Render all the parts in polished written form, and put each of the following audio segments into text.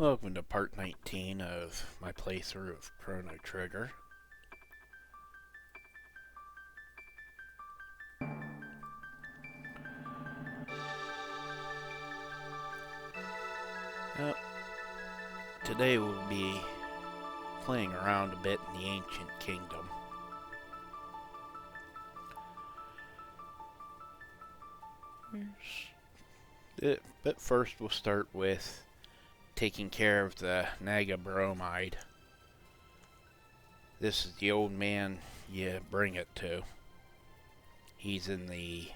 Welcome to part 19 of my playthrough of Chrono Trigger. Well, today we'll be playing around a bit in the Ancient Kingdom. But first we'll start with taking care of the Naga Bromide. This is the old man you bring it to. He's in the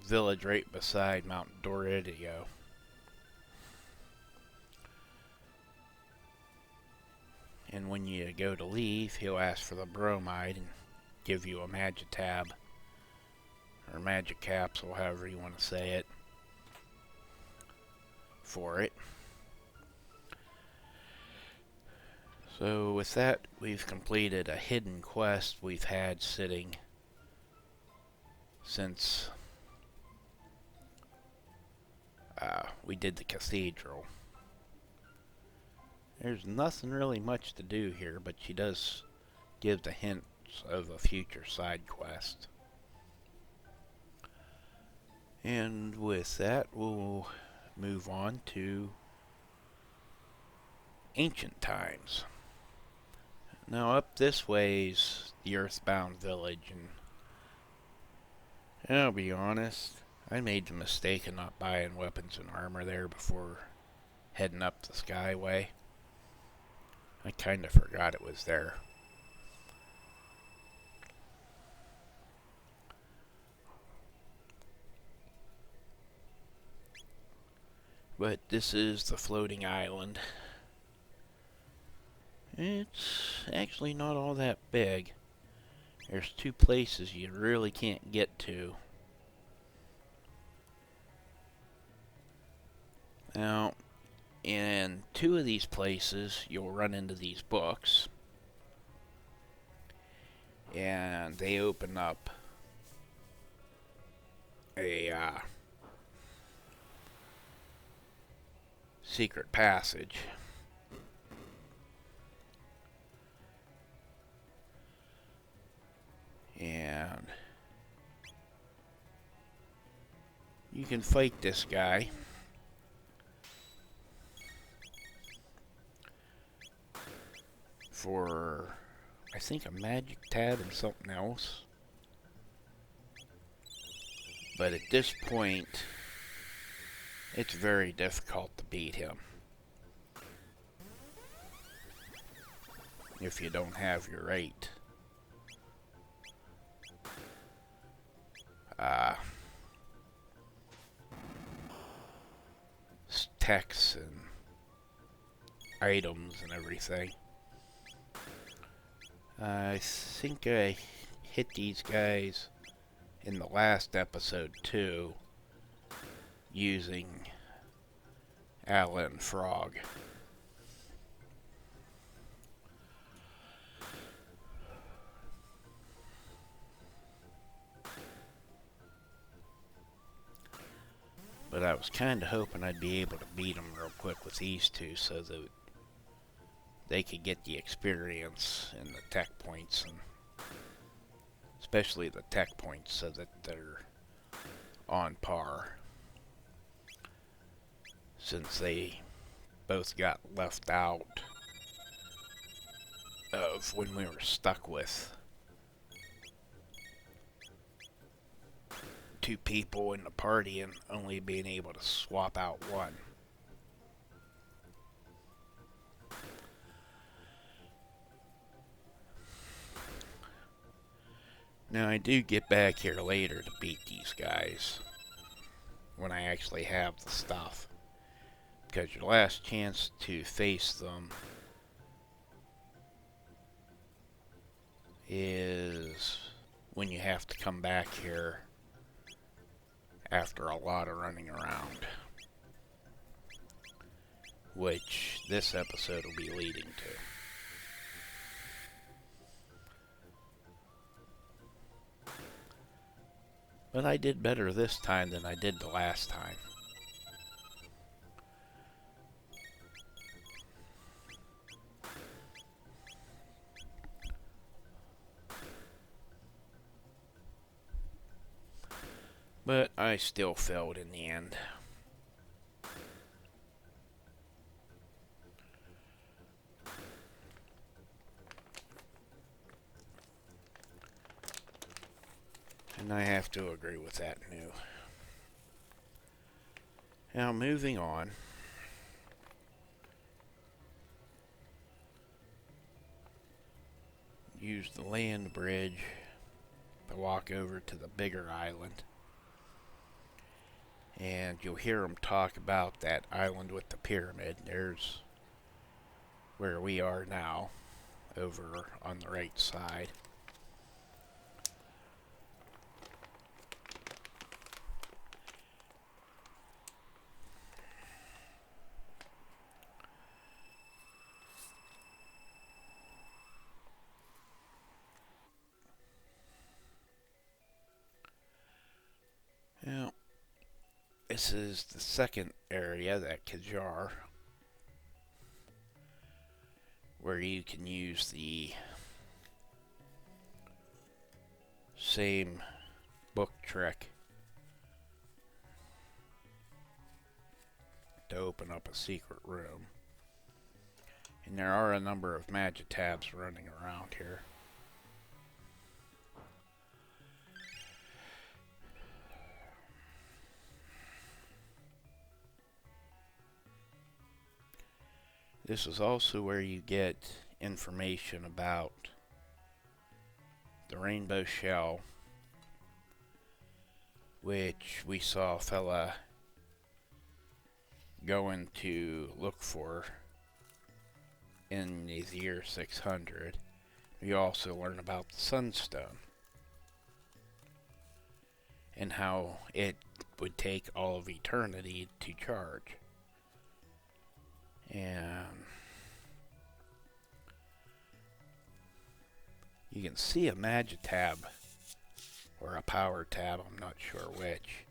village right beside Mount Doridio. And when you go to leave, he'll ask for the bromide and give you a Magitab, or magic capsule, however you want to say it, for it. So with that, we've completed a hidden quest we've had sitting since we did the cathedral. There's nothing really much to do here, but she does give the hints of a future side quest. And with that, we'll move on to ancient times. Now up this way's the Earthbound village, and I'll be honest, I made the mistake of not buying weapons and armor there before heading up the Skyway. I kinda forgot it was there. But this is the floating island. It's actually not all that big. There's two places you really can't get to. Now, in two of these places, you'll run into these books, and they open up a secret passage. And you can fight this guy. For, I think, a magic tab and something else. But at this point, it's very difficult to beat him if you don't have your right texts and items and everything. I think I hit these guys in the last episode too, using Alan Frog. But I was kinda hoping I'd be able to beat them real quick with these two so that they could get the experience and the tech points, and especially the tech points, so that they're on par, since they both got left out of when we were stuck with two people in the party and only being able to swap out one. Now I do get back here later to beat these guys when I actually have the stuff, because your last chance to face them is when you have to come back here after a lot of running around, which this episode will be leading to. But I did better this time than I did the last time. But I still failed in the end. And I have to agree with that new. Now moving on. Use the land bridge to walk over to the bigger island. And you'll hear them talk about that island with the pyramid. There's where we are now, over on the right side. Now, this is the second area, that Kajar, where you can use the same book trick to open up a secret room. And there are a number of magic tabs running around here. This is also where you get information about the rainbow shell, which we saw a fella going to look for in the year 600. You also learn about the sunstone and how it would take all of eternity to charge. And you can see a magic tab or a power tab, I'm not sure which,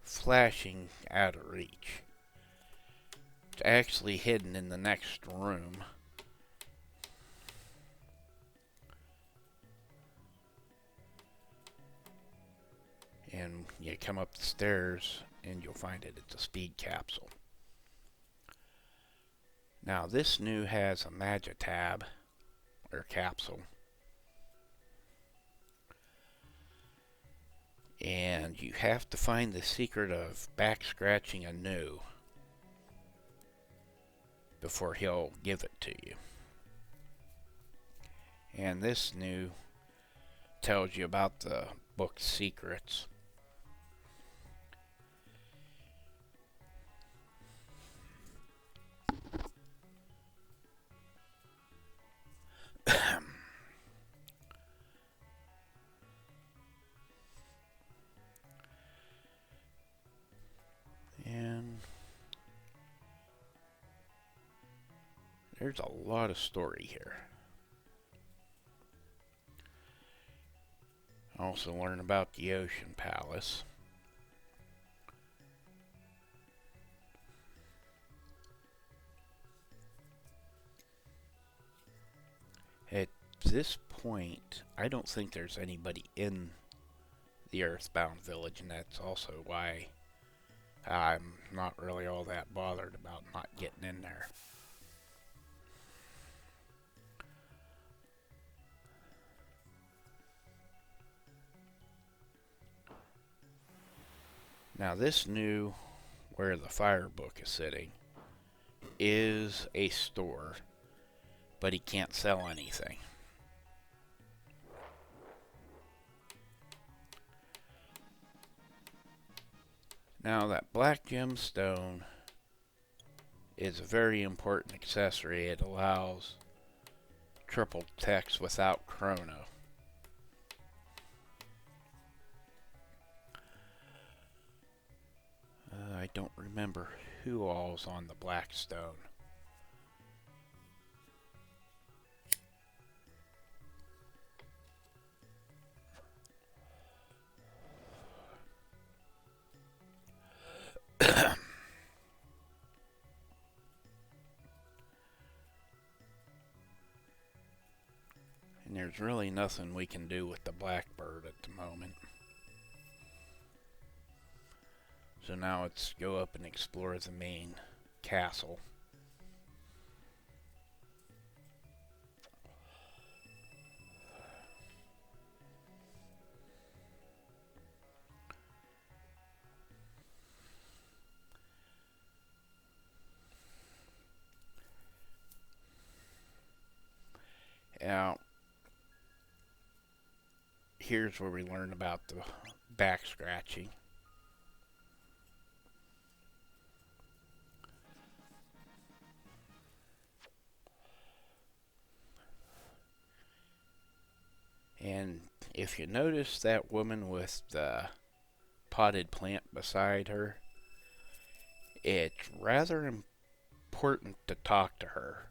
flashing out of reach. It's actually hidden in the next room. And you come up the stairs and you'll find it. It's a speed capsule. Now this new has a magic tab or capsule. And you have to find the secret of back scratching a new before he'll give it to you. And this new tells you about the book's secrets. And there's a lot of story here. Also learn about the Ocean Palace. At this point, I don't think there's anybody in the Earthbound Village, and that's also why I'm not really all that bothered about not getting in there. Now this new, where the fire book is sitting, is a store, but he can't sell anything. Now that black gemstone is a very important accessory. It allows triple text without chrono. I don't remember who all's on the black stone. And there's really nothing we can do with the blackbird at the moment. So now let's go up and explore the main castle. Now, here's where we learn about the back scratching. And if you notice that woman with the potted plant beside her, it's rather important to talk to her,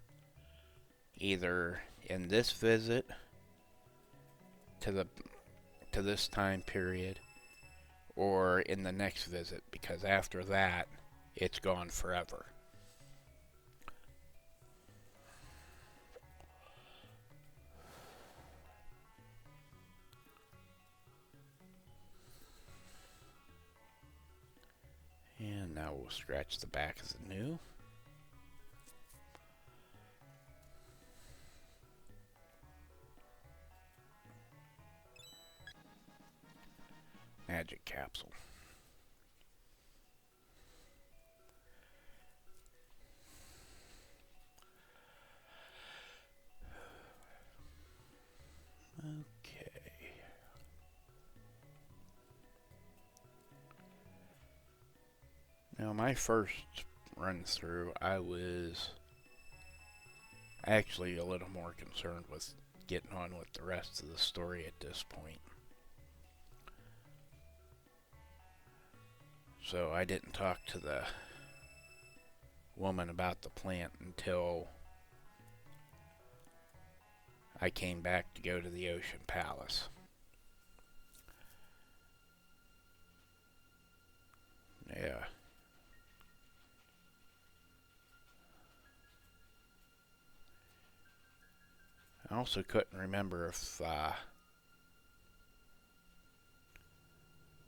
either in this visit to the to this time period or in the next visit, because after that it's gone forever. And now we'll scratch the back of the new. Magic capsule. Okay. Now my first run through, I was actually a little more concerned with getting on with the rest of the story at this point. So I didn't talk to the woman about the plant until I came back to go to the Ocean Palace. Yeah. I also couldn't remember if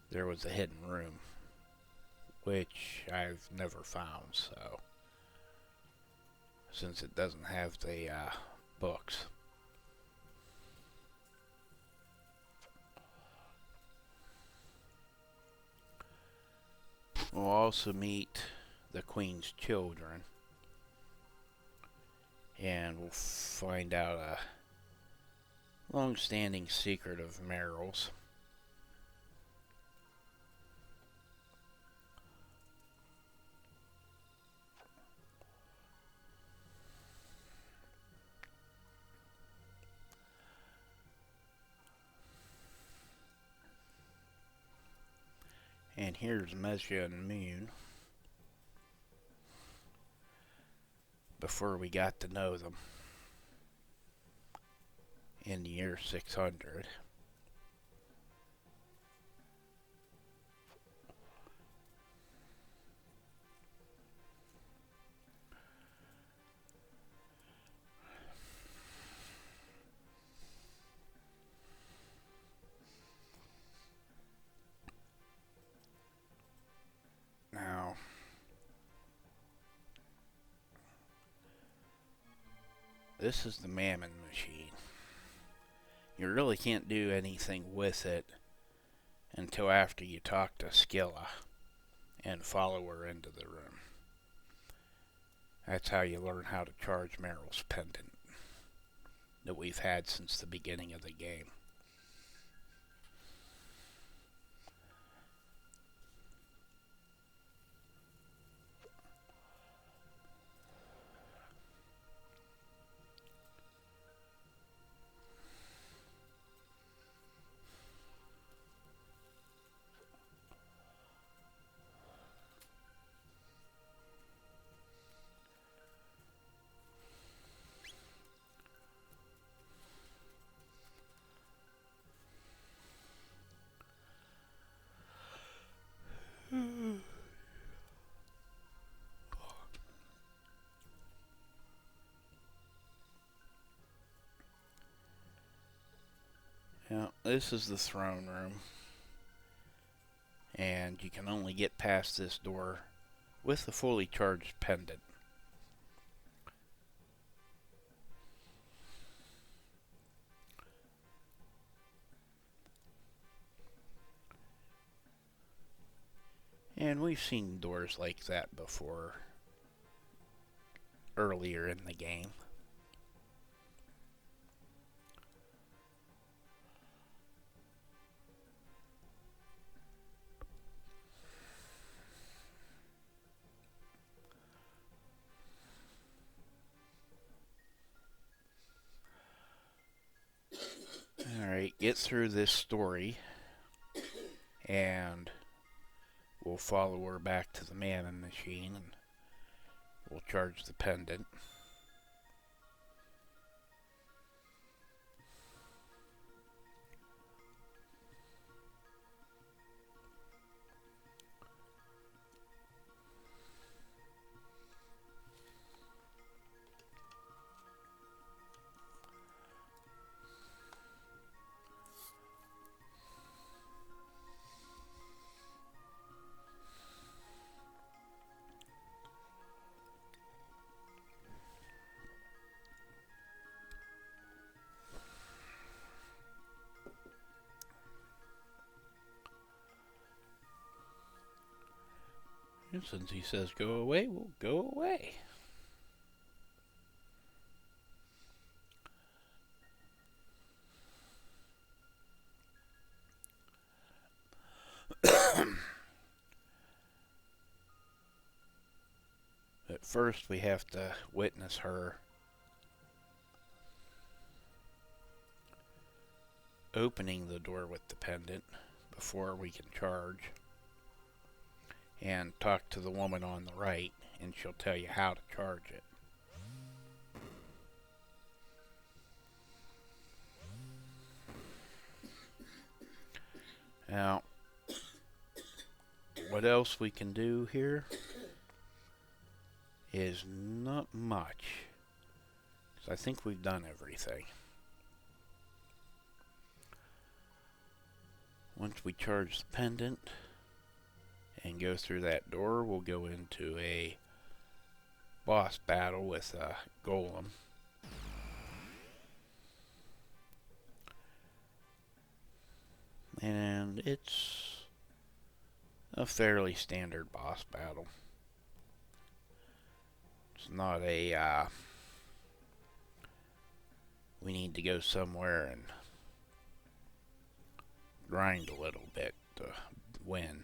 there was a hidden room, which I've never found, so since it doesn't have the books. We'll also meet the Queen's children, and we'll find out a long-standing secret of Meryl's. And here's Mesha and Moon before we got to know them in the year 600. Now, this is the Mammon machine. You really can't do anything with it until after you talk to Skilla and follow her into the room. That's how you learn how to charge Meryl's pendant that we've had since the beginning of the game. Now, this is the throne room. and you can only get past this door with a fully charged pendant. And we've seen doors like that before earlier in the game. Alright, get through this story, and we'll follow her back to the manning machine, and we'll charge the pendant. And since he says go away, we'll go away. But first we have to witness her opening the door with the pendant before we can charge, and talk to the woman on the right, and she'll tell you how to charge it. Now, what else we can do here is not much, because I think we've done everything. Once we charge the pendant and go through that door, we'll go into a boss battle with a golem. And it's a fairly standard boss battle. It's not a, we need to go somewhere and grind a little bit to win.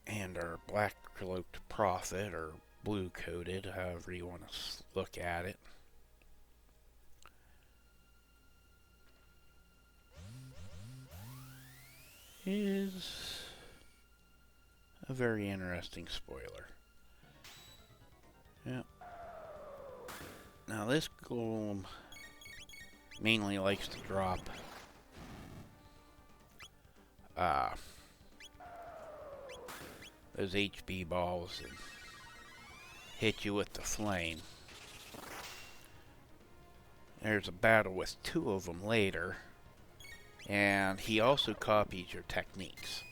And our black cloaked prophet, or blue coated, however you want to look at it, is a very interesting spoiler. Yeah. Now this golem mainly likes to drop those HP balls and hit you with the flame. There's a battle with two of them later, and he also copies your techniques.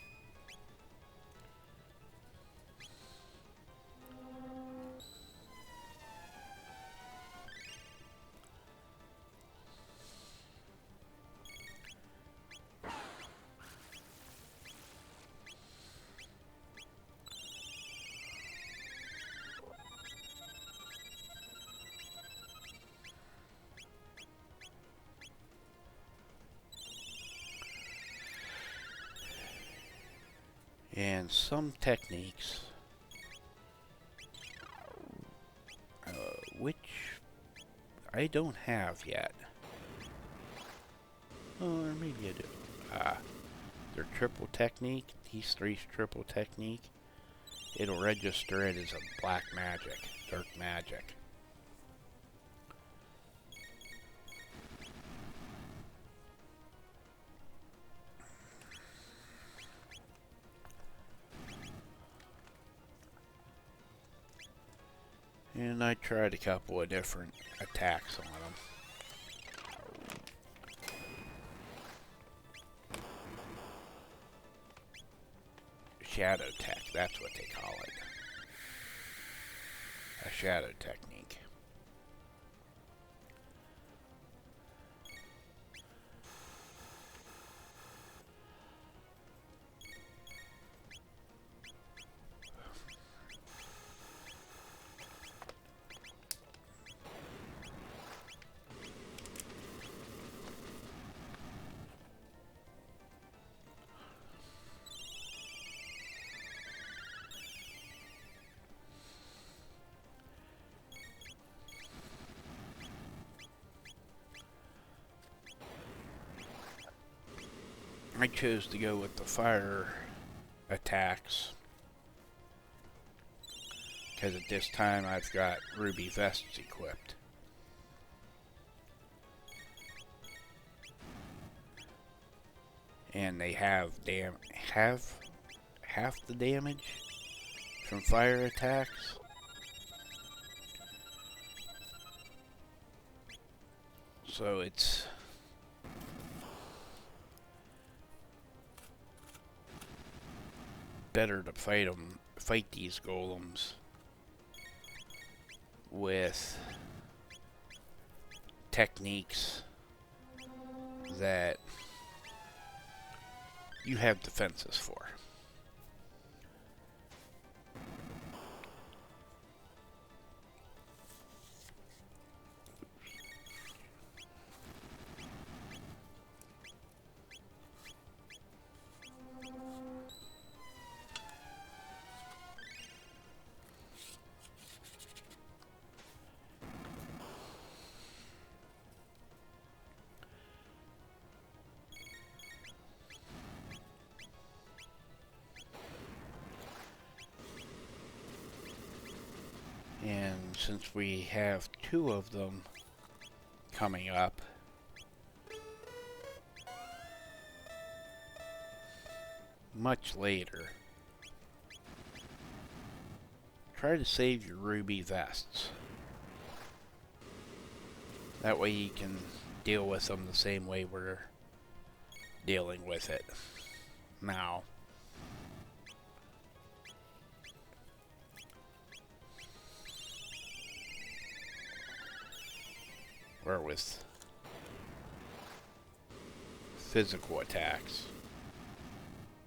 And some techniques, which I don't have yet. Oh, or maybe I do. Their triple technique, these three's triple technique, it'll register it as a black magic, dark magic. And I tried a couple of different attacks on them. Shadow tech, that's what they call it. A shadow technique. I chose to go with the fire attacks because at this time I've got ruby vests equipped. And they have half the damage from fire attacks. So it's better to fight these golems with techniques that you have defenses for. And since we have 2 of them coming up, much later, try to save your ruby vests. That way you can deal with them the same way we're dealing with it now. Or with physical attacks.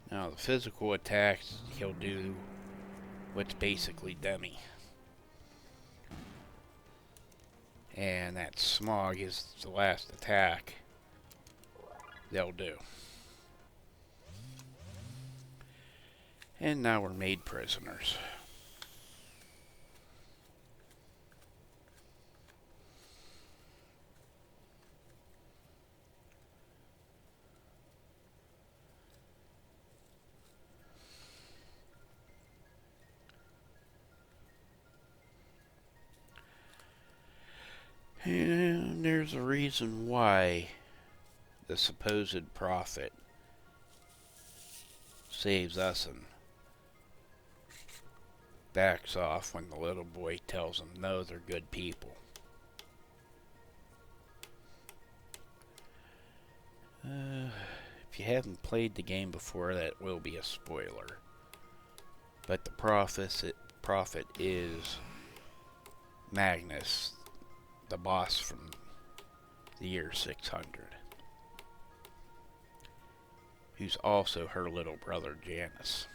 Now the physical attacks, he'll do what's basically demi. And that smog is the last attack they'll do. And now we're made prisoners. And there's a reason why the supposed prophet saves us and backs off when the little boy tells him no, they're good people. If you haven't played the game before, that will be a spoiler. But the prophet is Magnus, the boss from the year 600, who's also her little brother Janus.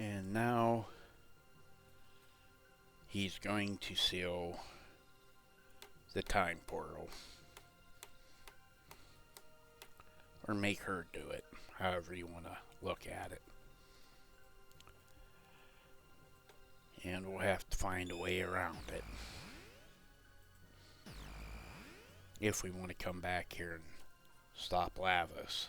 And now he's going to seal the time portal. Or make her do it, however you want to look at it. And we'll have to find a way around it. if we want to come back here and stop Lavos.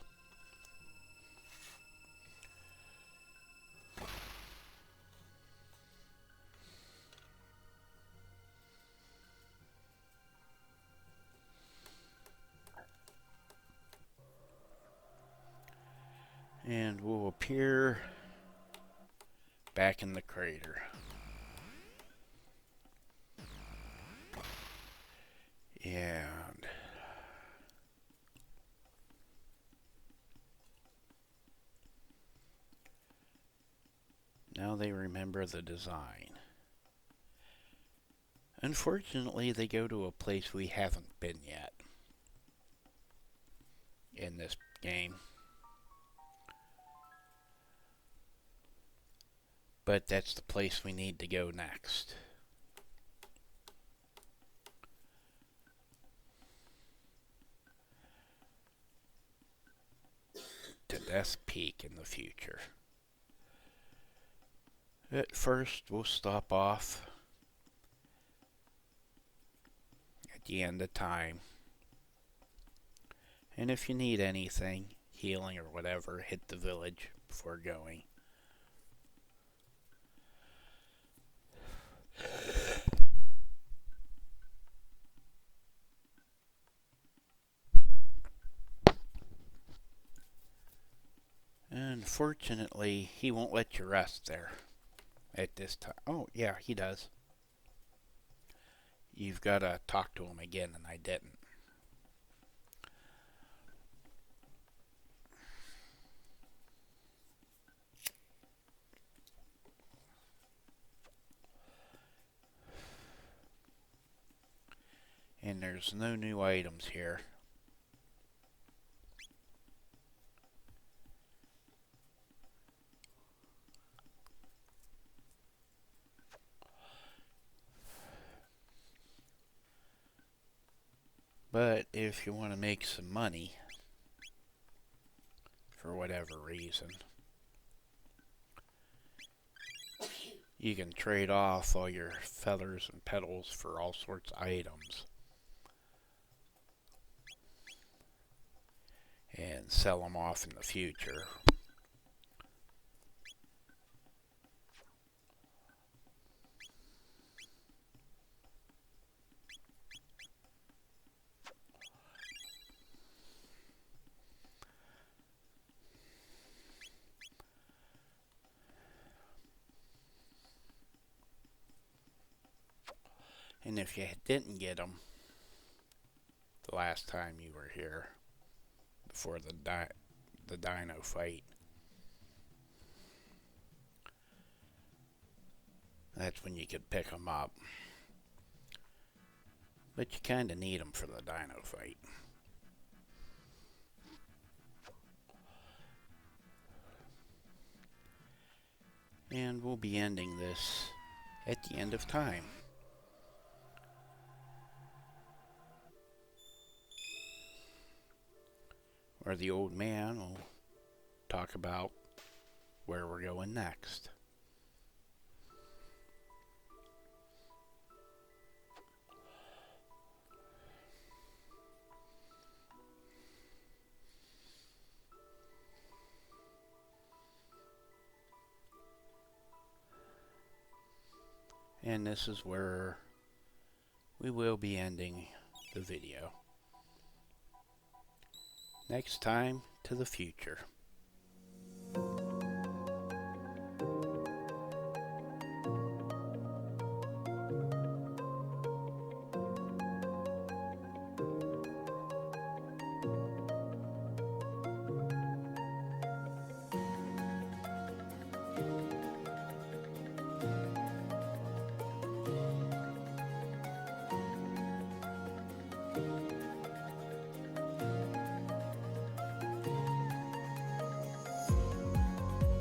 And we'll appear back in the crater. And now they remember the design. Unfortunately, they go to a place we haven't been yet in this game. But that's the place we need to go next. To Death Peak in the future. At first, we'll stop off at the end of time. And if you need anything, healing or whatever, hit the village before going. Unfortunately, he won't let you rest there at this time. Oh, yeah, he does. You've got to talk to him again, and I didn't. And there's no new items here. But if you want to make some money, for whatever reason, you can trade off all your feathers and petals for all sorts of items. And sell them off in the future. And if you didn't get them the last time you were here, before the dino fight, that's when you could pick them up. But you kind of need them for the dino fight. And we'll be ending this at the end of time. Where the old man will talk about where we're going next. And this is where we will be ending the video. Next time, to the future.